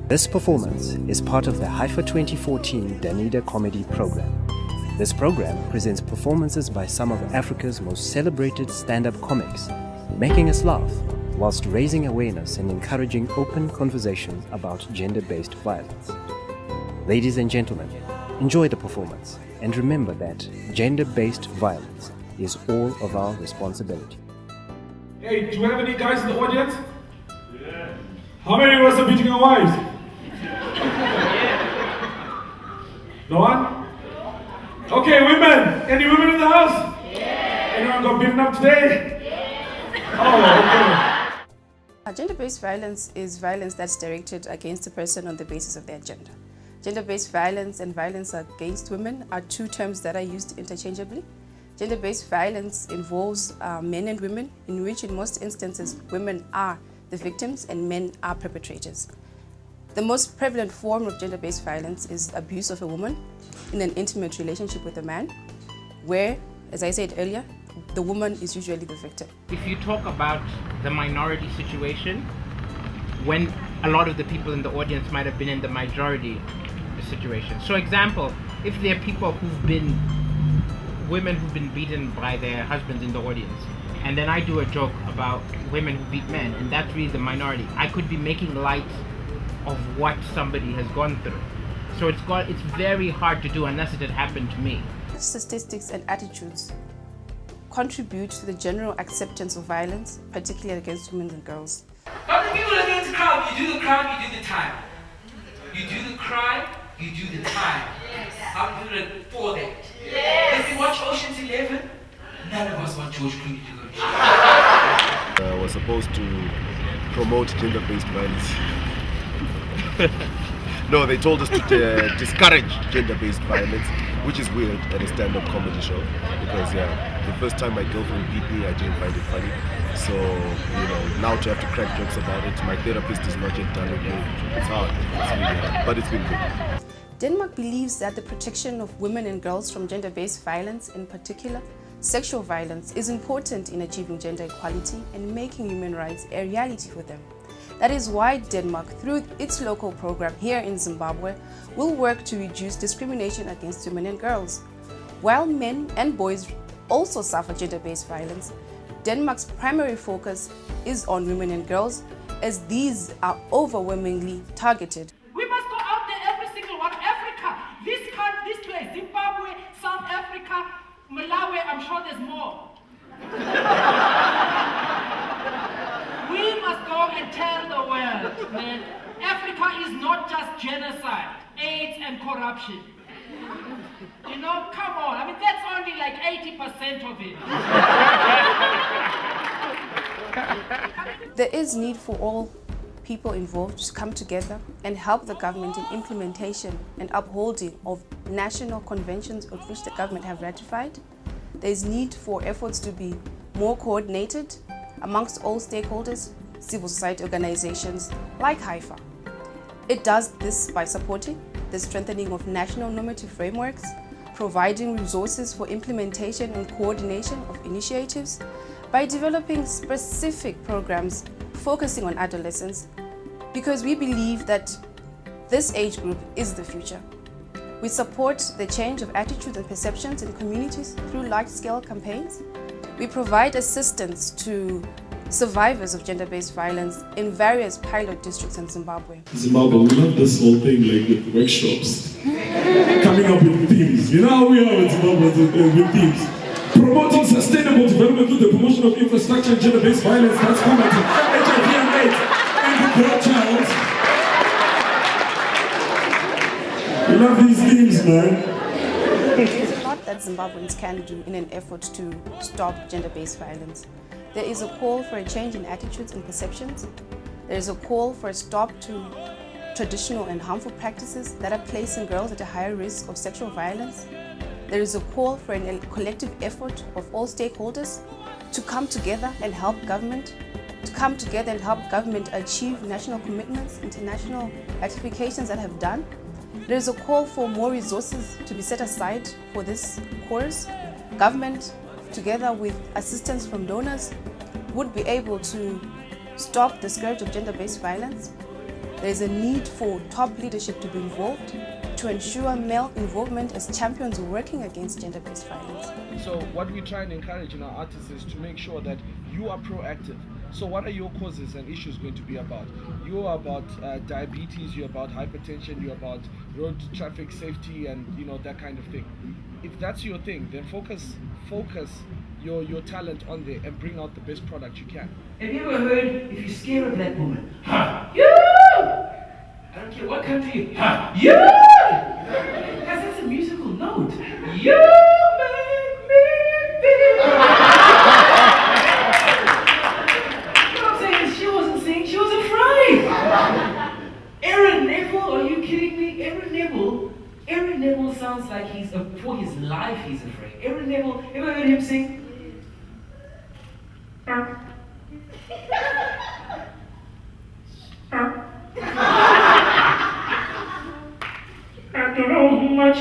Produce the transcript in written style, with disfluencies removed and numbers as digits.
This performance is part of the HIFA 2014 DAFIDA Comedy Program. This program presents performances by some of Africa's most celebrated stand-up comics, making us laugh whilst raising awareness and encouraging open conversation about gender-based violence. Ladies and gentlemen, enjoy the performance and remember that gender-based violence is all of our responsibility. Hey, do we have any guys in the audience? Yeah. How many of us are beating our wives? No one? Okay, women. Any women in the house? Yeah. Anyone got beaten up today? Yeah. Oh, okay. Gender-based violence is violence that's directed against a person on the basis of their gender. Gender-based violence and violence against women are two terms that are used interchangeably. Gender-based violence involves men and women, in which in most instances women are the victims and men are perpetrators. The most prevalent form of gender-based violence is abuse of a woman in an intimate relationship with a man, where, as I said earlier, the woman is usually the victim. If you talk about the minority situation, when a lot of the people in the audience might have been in the majority situation. So example, if there are people women who've been beaten by their husbands in the audience, and then I do a joke about women who beat men, and that's really the minority, I could be making light of what somebody has gone through. So it's very hard to do unless it had happened to me. Statistics and attitudes contribute to the general acceptance of violence, particularly against women and girls. But the people that do the crime, you do the crime, you do the time. You do the crime, you do the time. I'm doing it for that. Yes. If you watch Ocean's 11, none of us want George Clooney to go to jail. I was supposed to promote gender-based violence. No, they told us to discourage gender-based violence, which is weird at a stand-up comedy show. Because the first time my girlfriend beat me, I didn't find it funny. So, now to have to crack jokes about it, my therapist is not yet done with me. It's hard. It's really hard, but it's been good. Denmark believes that the protection of women and girls from gender-based violence, in particular sexual violence, is important in achieving gender equality and making human rights a reality for them. That is why Denmark, through its local program here in Zimbabwe, will work to reduce discrimination against women and girls. While men and boys also suffer gender-based violence, Denmark's primary focus is on women and girls, as these are overwhelmingly targeted. We must go out there, every single one. Africa, this place, Zimbabwe, South Africa, Malawi, I'm sure there's more. We must go and tell the world that Africa is not just genocide, AIDS and corruption. Come on, that's only like 80% of it. There is need for all people involved to come together and help the government in implementation and upholding of national conventions of which the government have ratified. There is need for efforts to be more coordinated amongst all stakeholders, civil society organizations like HIFA. It does this by supporting the strengthening of national normative frameworks, providing resources for implementation and coordination of initiatives, by developing specific programs focusing on adolescents, because we believe that this age group is the future. We support the change of attitudes and perceptions in communities through large-scale campaigns. We provide assistance to survivors of gender-based violence in various pilot districts in Zimbabwe. Zimbabwe, we love this whole thing with workshops. Coming up with themes. You know how we are with Zimbabwe with themes. Promoting sustainable development through the promotion of infrastructure and gender-based violence that's combating HIV and AIDS and the girl child. We love these themes, man. There's a lot that Zimbabweans can do in an effort to stop gender-based violence. There is a call for a change in attitudes and perceptions. There is a call for a stop to traditional and harmful practices that are placing girls at a higher risk of sexual violence. There is a call for a collective effort of all stakeholders to come together and help government, achieve national commitments, international ratifications that have done. There is a call for more resources to be set aside for this cause. Government, together with assistance from donors, would be able to stop the scourge of gender-based violence. There's a need for top leadership to be involved to ensure male involvement as champions working against gender-based violence. So what we try and encourage in our artists is to make sure that you are proactive. So what are your causes and issues going to be about? You are about diabetes, you're about hypertension, you're about road traffic safety and that kind of thing. If that's your thing, then focus your talent on there and bring out the best product you can. Have you ever heard, if you scare a black woman, ha, yeah! I don't care what country you, ha, yeah! Because that's a musical note. You make me feel. You know what I'm saying? She wasn't singing, she was afraid. Aaron Neville, are you kidding me? Aaron Neville sounds like for his life he's afraid. Aaron Neville, ever heard him sing? I don't know much.